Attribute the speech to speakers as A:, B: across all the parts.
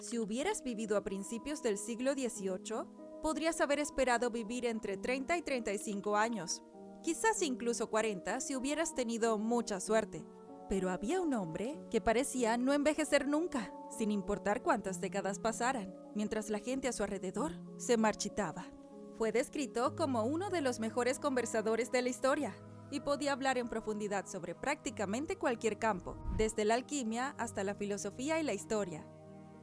A: Si hubieras vivido a principios del siglo XVIII, podrías haber esperado vivir entre 30 y 35 años. Quizás incluso 40 si hubieras tenido mucha suerte. Pero había un hombre que parecía no envejecer nunca, sin importar cuántas décadas pasaran, mientras la gente a su alrededor se marchitaba. Fue descrito como uno de los mejores conversadores de la historia y podía hablar en profundidad sobre prácticamente cualquier campo, desde la alquimia hasta la filosofía y la historia.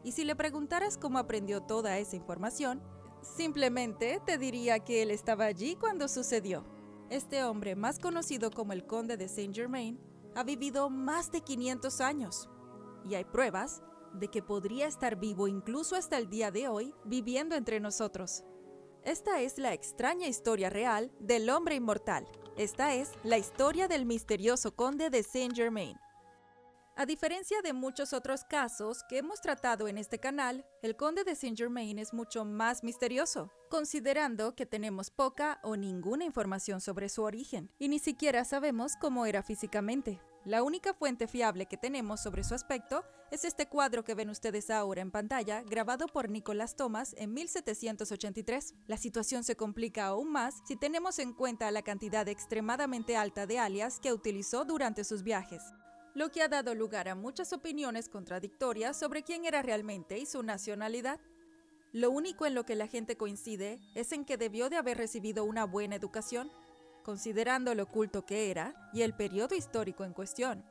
A: Y si le preguntaras cómo aprendió toda esa información, simplemente te diría que él estaba allí cuando sucedió. Este hombre, más conocido como el Conde de Saint-Germain, ha vivido más de 500 años. Y hay pruebas de que podría estar vivo incluso hasta el día de hoy, viviendo entre nosotros. Esta es la extraña historia real del hombre inmortal. Esta es la historia del misterioso Conde de Saint-Germain. A diferencia de muchos otros casos que hemos tratado en este canal, el Conde de Saint-Germain es mucho más misterioso, considerando que tenemos poca o ninguna información sobre su origen, y ni siquiera sabemos cómo era físicamente. La única fuente fiable que tenemos sobre su aspecto es este cuadro que ven ustedes ahora en pantalla, grabado por Nicolas Thomas en 1783. La situación se complica aún más si tenemos en cuenta la cantidad extremadamente alta de alias que utilizó durante sus viajes, lo que ha dado lugar a muchas opiniones contradictorias sobre quién era realmente y su nacionalidad. Lo único en lo que la gente coincide es en que debió de haber recibido una buena educación, considerando lo culto que era y el periodo histórico en cuestión.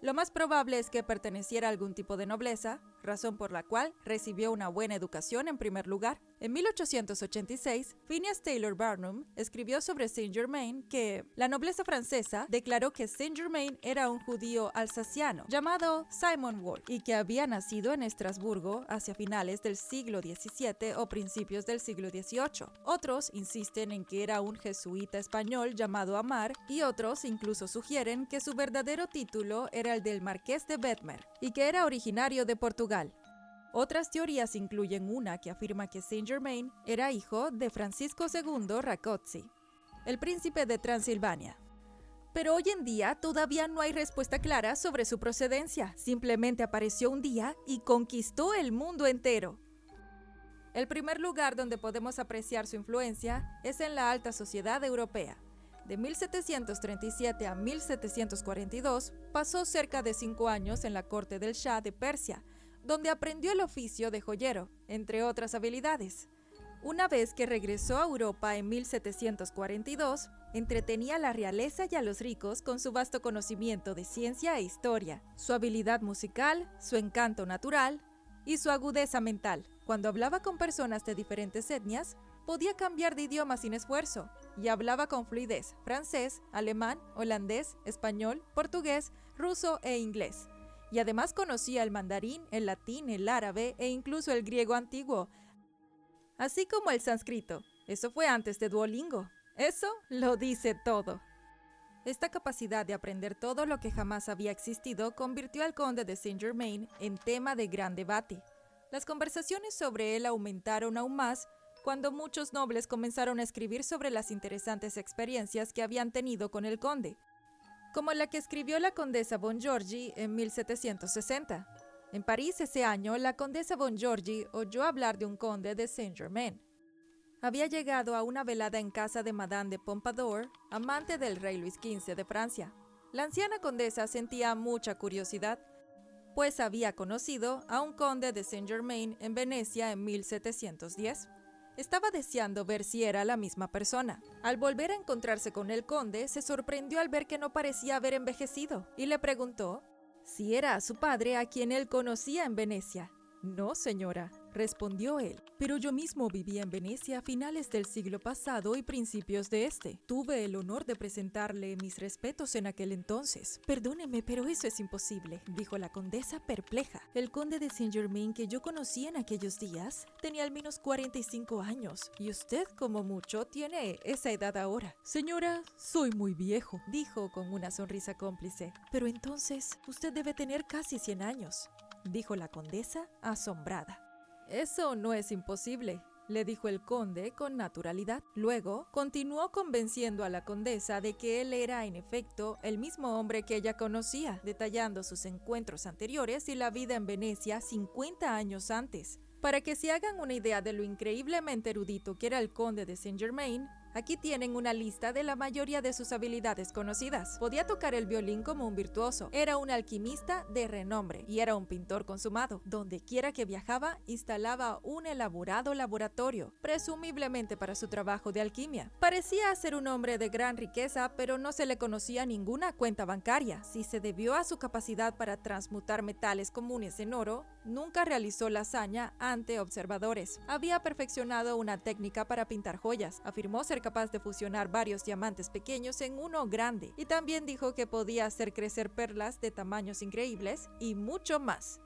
A: Lo más probable es que perteneciera a algún tipo de nobleza, razón por la cual recibió una buena educación en primer lugar. En 1886, Phineas Taylor Barnum escribió sobre Saint-Germain que la nobleza francesa declaró que Saint-Germain era un judío alsaciano llamado Simon Wolf y que había nacido en Estrasburgo hacia finales del siglo XVII o principios del siglo XVIII. Otros insisten en que era un jesuita español llamado Amar y otros incluso sugieren que su verdadero título era el del Marqués de Bedmer y que era originario de Portugal. Otras teorías incluyen una que afirma que Saint-Germain era hijo de Francisco II Rákóczi, el príncipe de Transilvania. Pero hoy en día todavía no hay respuesta clara sobre su procedencia. Simplemente apareció un día y conquistó el mundo entero. El primer lugar donde podemos apreciar su influencia es en la alta sociedad europea. De 1737 a 1742, pasó cerca de 5 años en la corte del Shah de Persia, donde aprendió el oficio de joyero, entre otras habilidades. Una vez que regresó a Europa en 1742, entretenía a la realeza y a los ricos con su vasto conocimiento de ciencia e historia, su habilidad musical, su encanto natural y su agudeza mental. Cuando hablaba con personas de diferentes etnias, podía cambiar de idioma sin esfuerzo y hablaba con fluidez francés, alemán, holandés, español, portugués, ruso e inglés. Y además conocía el mandarín, el latín, el árabe e incluso el griego antiguo, así como el sánscrito. Eso fue antes de Duolingo. Eso lo dice todo. Esta capacidad de aprender todo lo que jamás había existido convirtió al conde de Saint-Germain en tema de gran debate. Las conversaciones sobre él aumentaron aún más cuando muchos nobles comenzaron a escribir sobre las interesantes experiencias que habían tenido con el conde, como la que escribió la condesa Bongiorgi en 1760. En París ese año, la condesa Bongiorgi oyó hablar de un conde de Saint-Germain. Había llegado a una velada en casa de Madame de Pompadour, amante del rey Luis XV de Francia. La anciana condesa sentía mucha curiosidad, pues había conocido a un conde de Saint-Germain en Venecia en 1710. Estaba deseando ver si era la misma persona. Al volver a encontrarse con el conde, se sorprendió al ver que no parecía haber envejecido y le preguntó si era a su padre a quien él conocía en Venecia. «No, señora», respondió él, «pero yo mismo vivía en Venecia a finales del siglo pasado y principios de este. Tuve el honor de presentarle mis respetos en aquel entonces». «Perdóneme, pero eso es imposible», dijo la condesa perpleja. «El conde de Saint-Germain que yo conocí en aquellos días tenía al menos 45 años, y usted, como mucho, tiene esa edad ahora». «Señora, soy muy viejo», dijo con una sonrisa cómplice. «Pero entonces, usted debe tener casi 100 años», dijo la condesa, asombrada. «Eso no es imposible», le dijo el conde con naturalidad. Luego, continuó convenciendo a la condesa de que él era, en efecto, el mismo hombre que ella conocía, detallando sus encuentros anteriores y la vida en Venecia 50 años antes. Para que se hagan una idea de lo increíblemente erudito que era el conde de Saint-Germain, aquí tienen una lista de la mayoría de sus habilidades conocidas. Podía tocar el violín como un virtuoso, era un alquimista de renombre y era un pintor consumado. Donde quiera que viajaba, instalaba un elaborado laboratorio, presumiblemente para su trabajo de alquimia. Parecía ser un hombre de gran riqueza, pero no se le conocía ninguna cuenta bancaria. Si se debió a su capacidad para transmutar metales comunes en oro, nunca realizó la hazaña ante observadores. Había perfeccionado una técnica para pintar joyas, afirmó ser capaz de fusionar varios diamantes pequeños en uno grande y también dijo que podía hacer crecer perlas de tamaños increíbles y mucho más.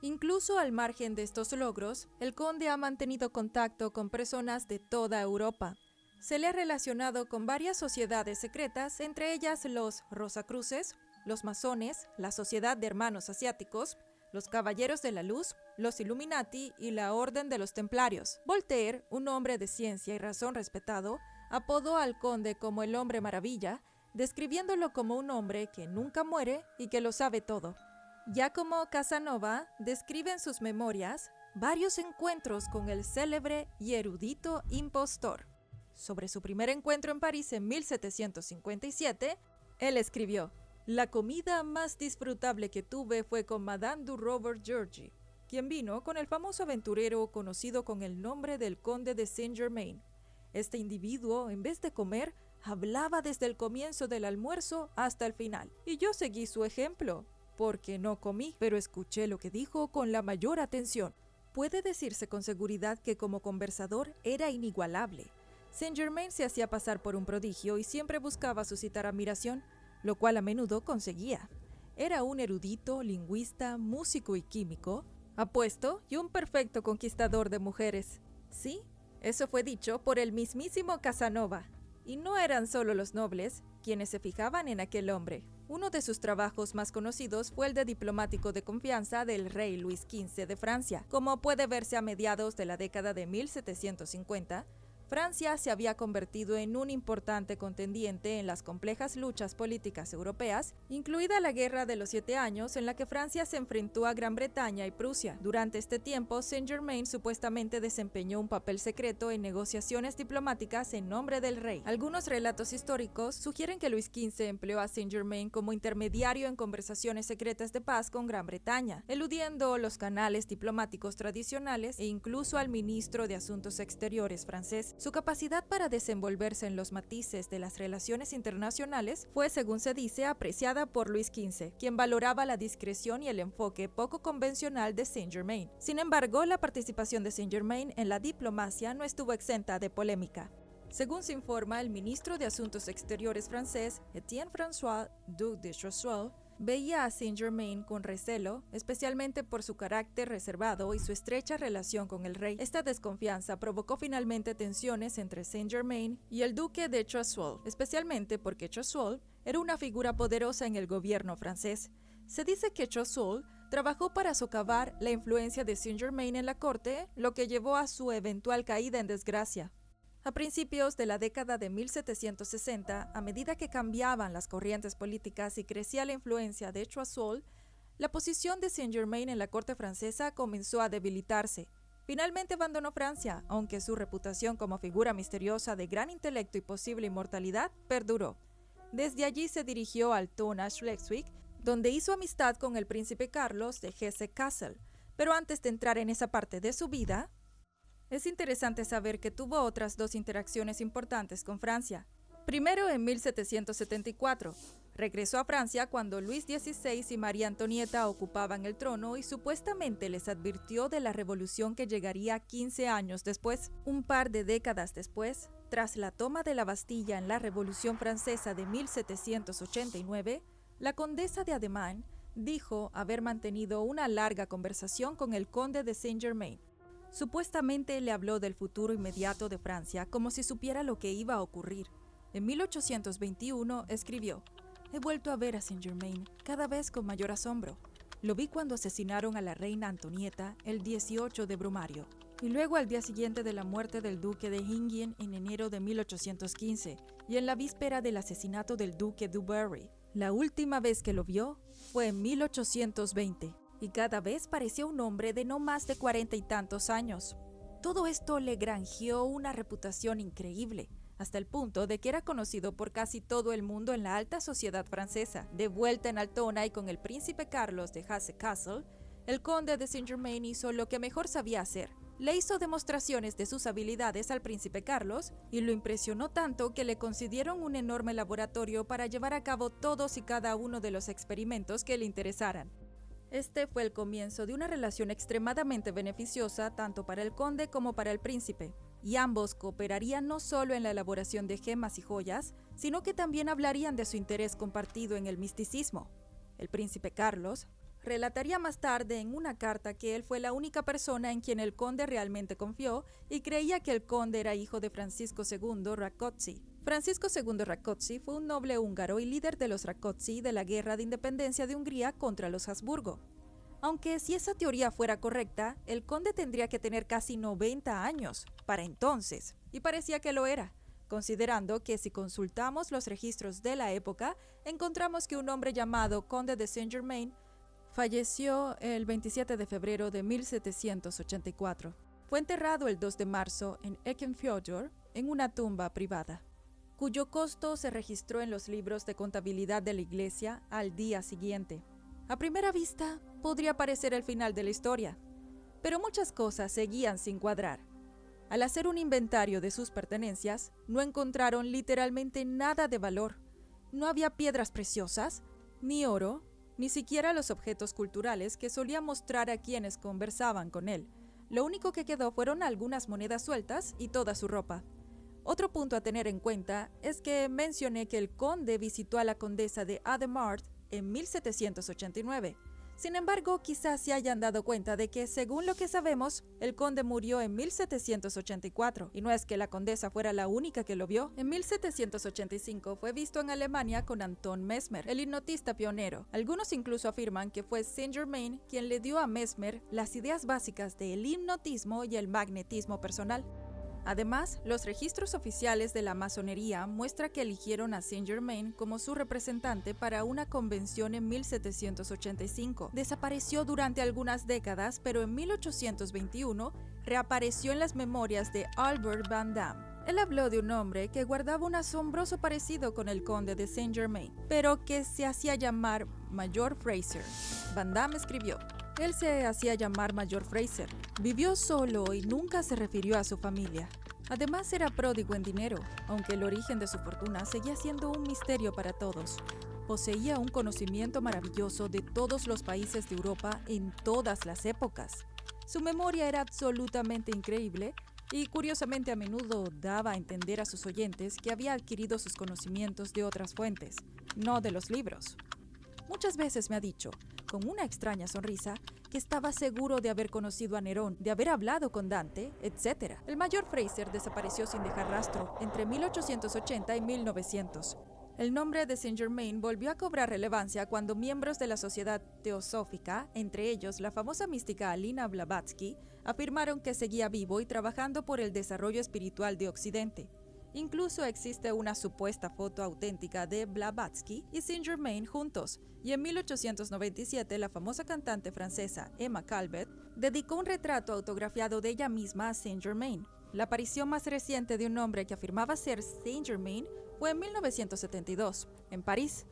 A: Incluso al margen de estos logros, el conde ha mantenido contacto con personas de toda Europa. Se le ha relacionado con varias sociedades secretas, entre ellas los Rosacruces, los masones, la Sociedad de Hermanos Asiáticos, los Caballeros de la Luz, los Illuminati y la Orden de los Templarios. Voltaire, un hombre de ciencia y razón respetado, apodó al conde como el Hombre Maravilla, describiéndolo como un hombre que nunca muere y que lo sabe todo. Giacomo Casanova describe en sus memorias varios encuentros con el célebre y erudito impostor. Sobre su primer encuentro en París en 1757, él escribió: «La comida más disfrutable que tuve fue con Madame du Robert-Georgi, quien vino con el famoso aventurero conocido con el nombre del conde de Saint-Germain. Este individuo, en vez de comer, hablaba desde el comienzo del almuerzo hasta el final, y yo seguí su ejemplo, porque no comí, pero escuché lo que dijo con la mayor atención». Puede decirse con seguridad que como conversador era inigualable. Saint-Germain se hacía pasar por un prodigio y siempre buscaba suscitar admiración, lo cual a menudo conseguía. Era un erudito, lingüista, músico y químico, apuesto y un perfecto conquistador de mujeres. Sí, eso fue dicho por el mismísimo Casanova. Y no eran solo los nobles quienes se fijaban en aquel hombre. Uno de sus trabajos más conocidos fue el de diplomático de confianza del rey Luis XV de Francia. Como puede verse a mediados de la década de 1750, Francia se había convertido en un importante contendiente en las complejas luchas políticas europeas, incluida la Guerra de los 7 Años, en la que Francia se enfrentó a Gran Bretaña y Prusia. Durante este tiempo, Saint-Germain supuestamente desempeñó un papel secreto en negociaciones diplomáticas en nombre del rey. Algunos relatos históricos sugieren que Luis XV empleó a Saint-Germain como intermediario en conversaciones secretas de paz con Gran Bretaña, eludiendo los canales diplomáticos tradicionales e incluso al ministro de Asuntos Exteriores francés. Su capacidad para desenvolverse en los matices de las relaciones internacionales fue, según se dice, apreciada por Luis XV, quien valoraba la discreción y el enfoque poco convencional de Saint-Germain. Sin embargo, la participación de Saint-Germain en la diplomacia no estuvo exenta de polémica. Según se informa, el ministro de Asuntos Exteriores francés, Étienne François, duc de Choiseul, veía a Saint-Germain con recelo, especialmente por su carácter reservado y su estrecha relación con el rey. Esta desconfianza provocó finalmente tensiones entre Saint-Germain y el duque de Choiseul, especialmente porque Choiseul era una figura poderosa en el gobierno francés. Se dice que Choiseul trabajó para socavar la influencia de Saint-Germain en la corte, lo que llevó a su eventual caída en desgracia. A principios de la década de 1760, a medida que cambiaban las corrientes políticas y crecía la influencia de Choiseul, la posición de Saint-Germain en la corte francesa comenzó a debilitarse. Finalmente abandonó Francia, aunque su reputación como figura misteriosa de gran intelecto y posible inmortalidad perduró. Desde allí se dirigió al Thun a Schleswig, donde hizo amistad con el príncipe Carlos de Hesse-Kassel. Pero antes de entrar en esa parte de su vida, es interesante saber que tuvo otras 2 interacciones importantes con Francia. Primero, en 1774, regresó a Francia cuando Luis XVI y María Antonieta ocupaban el trono y supuestamente les advirtió de la revolución que llegaría 15 años después. Un par de décadas después, tras la toma de la Bastilla en la Revolución Francesa de 1789, la condesa de Ademán dijo haber mantenido una larga conversación con el conde de Saint-Germain. Supuestamente le habló del futuro inmediato de Francia como si supiera lo que iba a ocurrir. En 1821 escribió: «He vuelto a ver a Saint-Germain, cada vez con mayor asombro. Lo vi cuando asesinaron a la reina Antonieta el 18 de Brumario. y luego al día siguiente de la muerte del duque de Enghien en enero de 1815, y en la víspera del asesinato del duque de Berry. La última vez que lo vio fue en 1820, y cada vez parecía un hombre de no más de 40 y tantos años. Todo esto le granjeó una reputación increíble, hasta el punto de que era conocido por casi todo el mundo en la alta sociedad francesa. De vuelta en Altona y con el príncipe Carlos de Hesse-Kassel, el conde de Saint-Germain hizo lo que mejor sabía hacer. Le hizo demostraciones de sus habilidades al príncipe Carlos y lo impresionó tanto que le concedieron un enorme laboratorio para llevar a cabo todos y cada uno de los experimentos que le interesaran. Este fue el comienzo de una relación extremadamente beneficiosa tanto para el conde como para el príncipe, y ambos cooperarían no solo en la elaboración de gemas y joyas, sino que también hablarían de su interés compartido en el misticismo. El príncipe Carlos relataría más tarde en una carta que él fue la única persona en quien el conde realmente confió y creía que el conde era hijo de Francisco II Rákóczi. Francisco II Rákóczi fue un noble húngaro y líder de los Rákóczi de la Guerra de Independencia de Hungría contra los Habsburgo. Aunque si esa teoría fuera correcta, el conde tendría que tener casi 90 años para entonces, y parecía que lo era, considerando que si consultamos los registros de la época, encontramos que un hombre llamado conde de Saint-Germain falleció el 27 de febrero de 1784. Fue enterrado el 2 de marzo en Eckernfjörður en una tumba privada, cuyo costo se registró en los libros de contabilidad de la iglesia al día siguiente. A primera vista, podría parecer el final de la historia, pero muchas cosas seguían sin cuadrar. Al hacer un inventario de sus pertenencias, no encontraron literalmente nada de valor. No había piedras preciosas, ni oro, ni siquiera los objetos culturales que solía mostrar a quienes conversaban con él. Lo único que quedó fueron algunas monedas sueltas y toda su ropa. Otro punto a tener en cuenta es que mencioné que el conde visitó a la condesa de Ademart en 1789. Sin embargo, quizás se hayan dado cuenta de que, según lo que sabemos, el conde murió en 1784, y no es que la condesa fuera la única que lo vio. En 1785 fue visto en Alemania con Anton Mesmer, el hipnotista pionero. Algunos incluso afirman que fue Saint-Germain quien le dio a Mesmer las ideas básicas del hipnotismo y el magnetismo personal. Además, los registros oficiales de la masonería muestran que eligieron a Saint-Germain como su representante para una convención en 1785. Desapareció durante algunas décadas, pero en 1821 reapareció en las memorias de Albert Van Damme. Él habló de un hombre que guardaba un asombroso parecido con el conde de Saint-Germain, pero que se hacía llamar Mayor Fraser. Van Damme escribió: él se hacía llamar Mayor Fraser. Vivió solo y nunca se refirió a su familia. Además era pródigo en dinero, aunque el origen de su fortuna seguía siendo un misterio para todos. Poseía un conocimiento maravilloso de todos los países de Europa en todas las épocas. Su memoria era absolutamente increíble y curiosamente a menudo daba a entender a sus oyentes que había adquirido sus conocimientos de otras fuentes, no de los libros. Muchas veces me ha dicho, con una extraña sonrisa, que estaba seguro de haber conocido a Nerón, de haber hablado con Dante, etc. El Mayor Fraser desapareció sin dejar rastro entre 1880 y 1900. El nombre de Saint-Germain volvió a cobrar relevancia cuando miembros de la Sociedad Teosófica, entre ellos la famosa mística Alina Blavatsky, afirmaron que seguía vivo y trabajando por el desarrollo espiritual de Occidente. Incluso existe una supuesta foto auténtica de Blavatsky y Saint-Germain juntos, y en 1897 la famosa cantante francesa Emma Calvet dedicó un retrato autografiado de ella misma a Saint-Germain. La aparición más reciente de un hombre que afirmaba ser Saint-Germain fue en 1972, en París,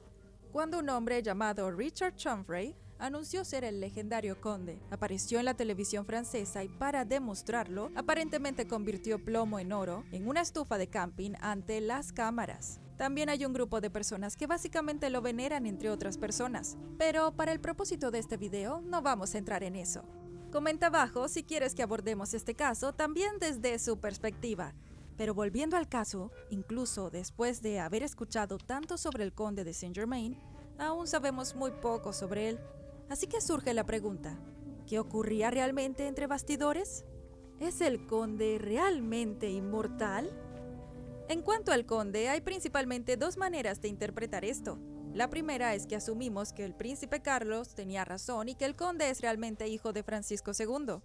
A: cuando un hombre llamado Richard Chomfrey anunció ser el legendario conde. Apareció en la televisión francesa y para demostrarlo, aparentemente convirtió plomo en oro en una estufa de camping ante las cámaras. También hay un grupo de personas que básicamente lo veneran entre otras personas, pero para el propósito de este video no vamos a entrar en eso. Comenta abajo si quieres que abordemos este caso también desde su perspectiva. Pero volviendo al caso, incluso después de haber escuchado tanto sobre el conde de Saint-Germain, aún sabemos muy poco sobre él. Así que surge la pregunta, ¿qué ocurría realmente entre bastidores? ¿Es el conde realmente inmortal? En cuanto al conde, hay principalmente dos maneras de interpretar esto. La primera es que asumimos que el príncipe Carlos tenía razón y que el conde es realmente hijo de Francisco II.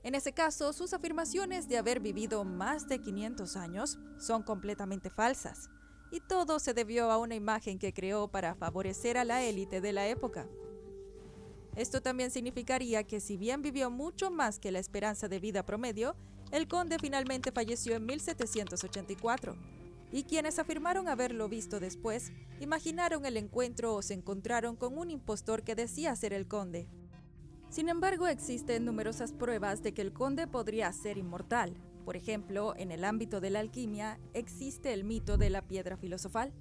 A: En ese caso, sus afirmaciones de haber vivido más de 500 años son completamente falsas, y todo se debió a una imagen que creó para favorecer a la élite de la época. Esto también significaría que si bien vivió mucho más que la esperanza de vida promedio, el conde finalmente falleció en 1784, y quienes afirmaron haberlo visto después, imaginaron el encuentro o se encontraron con un impostor que decía ser el conde. Sin embargo, existen numerosas pruebas de que el conde podría ser inmortal. Por ejemplo, en el ámbito de la alquimia, existe el mito de la piedra filosofal.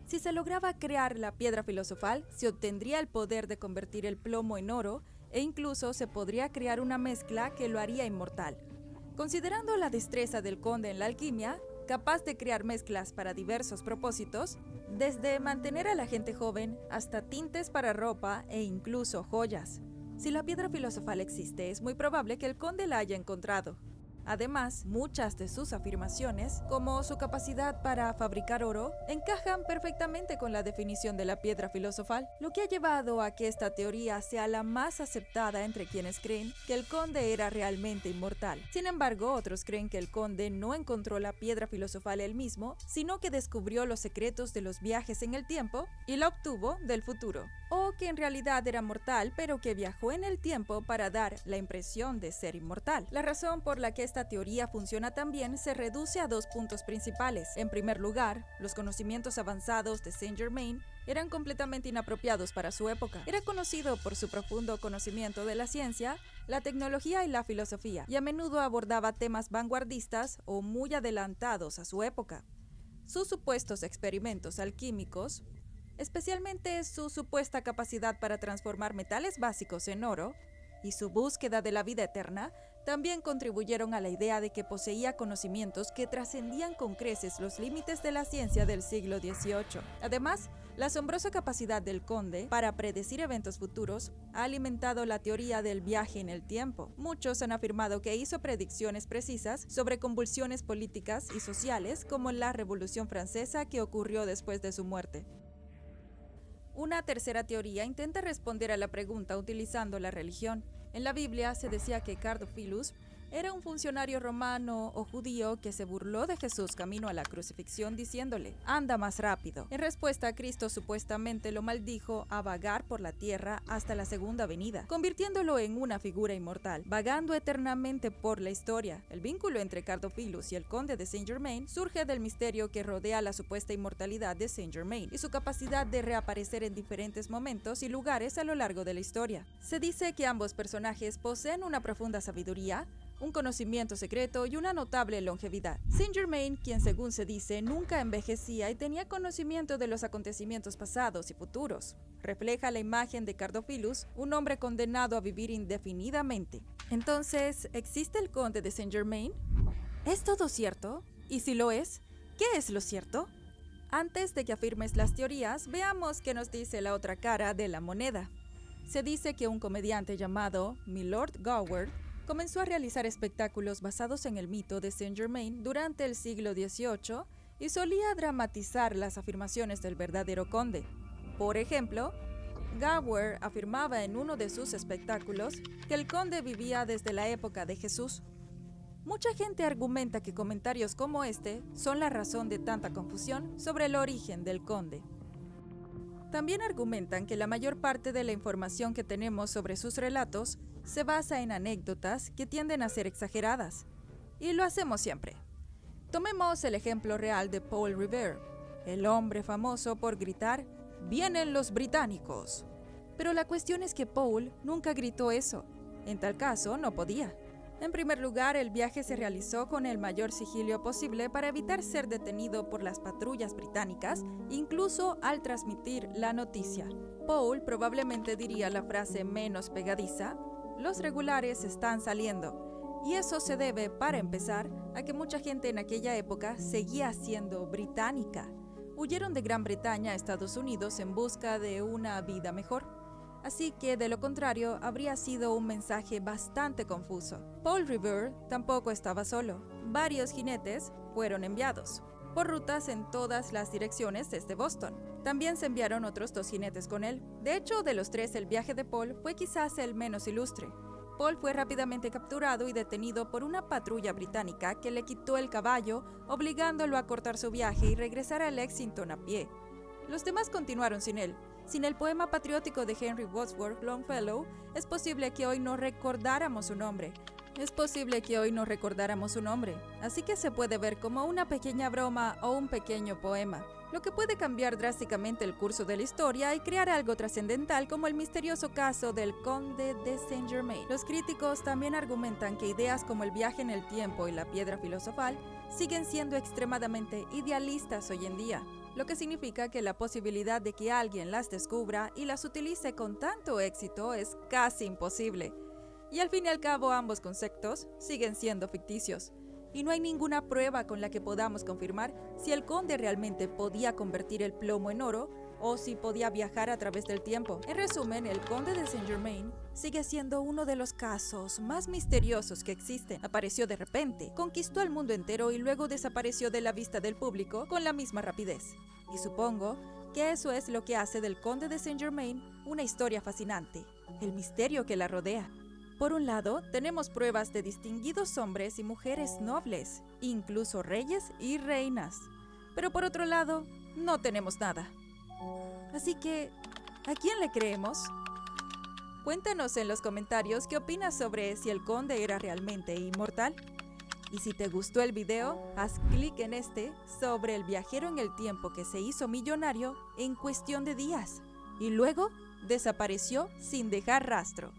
A: Si se lograba crear la piedra filosofal, se obtendría el poder de convertir el plomo en oro e incluso se podría crear una mezcla que lo haría inmortal. Considerando la destreza del conde en la alquimia, capaz de crear mezclas para diversos propósitos, desde mantener a la gente joven hasta tintes para ropa e incluso joyas. Si la piedra filosofal existe, es muy probable que el conde la haya encontrado. Además, muchas de sus afirmaciones, como su capacidad para fabricar oro, encajan perfectamente con la definición de la piedra filosofal, lo que ha llevado a que esta teoría sea la más aceptada entre quienes creen que el conde era realmente inmortal. Sin embargo, otros creen que el conde no encontró la piedra filosofal él mismo, sino que descubrió los secretos de los viajes en el tiempo y la obtuvo del futuro. O que en realidad era mortal, pero que viajó en el tiempo para dar la impresión de ser inmortal. La razón por la que esta teoría funciona tan bien se reduce a dos puntos principales. En primer lugar, los conocimientos avanzados de Saint-Germain eran completamente inapropiados para su época. Era conocido por su profundo conocimiento de la ciencia, la tecnología y la filosofía, y a menudo abordaba temas vanguardistas o muy adelantados a su época. Sus supuestos experimentos alquímicos, especialmente su supuesta capacidad para transformar metales básicos en oro, y su búsqueda de la vida eterna, también contribuyeron a la idea de que poseía conocimientos que trascendían con creces los límites de la ciencia del siglo XVIII. Además, la asombrosa capacidad del conde para predecir eventos futuros ha alimentado la teoría del viaje en el tiempo. Muchos han afirmado que hizo predicciones precisas sobre convulsiones políticas y sociales como la Revolución Francesa que ocurrió después de su muerte. Una tercera teoría intenta responder a la pregunta utilizando la religión. En la Biblia se decía que Cardophilus era un funcionario romano o judío que se burló de Jesús camino a la crucifixión diciéndole, anda más rápido. En respuesta, Cristo supuestamente lo maldijo a vagar por la tierra hasta la segunda venida, convirtiéndolo en una figura inmortal, vagando eternamente por la historia. El vínculo entre Cardophilus y el conde de Saint-Germain surge del misterio que rodea la supuesta inmortalidad de Saint-Germain y su capacidad de reaparecer en diferentes momentos y lugares a lo largo de la historia. Se dice que ambos personajes poseen una profunda sabiduría, un conocimiento secreto y una notable longevidad. Saint-Germain, quien según se dice nunca envejecía y tenía conocimiento de los acontecimientos pasados y futuros, refleja la imagen de Cardophilus, un hombre condenado a vivir indefinidamente. Entonces, ¿existe el conde de Saint-Germain? ¿Es todo cierto? Y si lo es, ¿qué es lo cierto? Antes de que afirmes las teorías, veamos qué nos dice la otra cara de la moneda. Se dice que un comediante llamado Milord Gower comenzó a realizar espectáculos basados en el mito de Saint-Germain durante el siglo XVIII y solía dramatizar las afirmaciones del verdadero conde. Por ejemplo, Gower afirmaba en uno de sus espectáculos que el conde vivía desde la época de Jesús. Mucha gente argumenta que comentarios como este son la razón de tanta confusión sobre el origen del conde. También argumentan que la mayor parte de la información que tenemos sobre sus relatos se basa en anécdotas que tienden a ser exageradas. Y lo hacemos siempre. Tomemos el ejemplo real de Paul Revere, el hombre famoso por gritar, ¡vienen los británicos! Pero la cuestión es que Paul nunca gritó eso. En tal caso, no podía. En primer lugar, el viaje se realizó con el mayor sigilo posible para evitar ser detenido por las patrullas británicas, incluso al transmitir la noticia. Paul probablemente diría la frase menos pegadiza, los regulares están saliendo, y eso se debe, para empezar, a que mucha gente en aquella época seguía siendo británica. Huyeron de Gran Bretaña a Estados Unidos en busca de una vida mejor. Así que, de lo contrario, habría sido un mensaje bastante confuso. Paul Revere tampoco estaba solo. Varios jinetes fueron enviados, por rutas en todas las direcciones desde Boston. También se enviaron otros 2 jinetes con él. De hecho, de los 3, el viaje de Paul fue quizás el menos ilustre. Paul fue rápidamente capturado y detenido por una patrulla británica que le quitó el caballo, obligándolo a cortar su viaje y regresar a Lexington a pie. Los demás continuaron sin él. Sin el poema patriótico de Henry Wadsworth Longfellow, es posible que hoy no recordáramos su nombre. Así que se puede ver como una pequeña broma o un pequeño poema, lo que puede cambiar drásticamente el curso de la historia y crear algo trascendental como el misterioso caso del Conde de Saint-Germain. Los críticos también argumentan que ideas como el viaje en el tiempo y la piedra filosofal siguen siendo extremadamente idealistas hoy en día, lo que significa que la posibilidad de que alguien las descubra y las utilice con tanto éxito es casi imposible. Y al fin y al cabo ambos conceptos siguen siendo ficticios, y no hay ninguna prueba con la que podamos confirmar si el conde realmente podía convertir el plomo en oro o si podía viajar a través del tiempo. En resumen, el conde de Saint-Germain sigue siendo uno de los casos más misteriosos que existen. Apareció de repente, conquistó al mundo entero y luego desapareció de la vista del público con la misma rapidez. Y supongo que eso es lo que hace del conde de Saint-Germain una historia fascinante, el misterio que la rodea. Por un lado, tenemos pruebas de distinguidos hombres y mujeres nobles, incluso reyes y reinas. Pero por otro lado, no tenemos nada. Así que, ¿a quién le creemos? Cuéntanos en los comentarios qué opinas sobre si el conde era realmente inmortal. Y si te gustó el video, haz clic en sobre el viajero en el tiempo que se hizo millonario en cuestión de días y luego desapareció sin dejar rastro.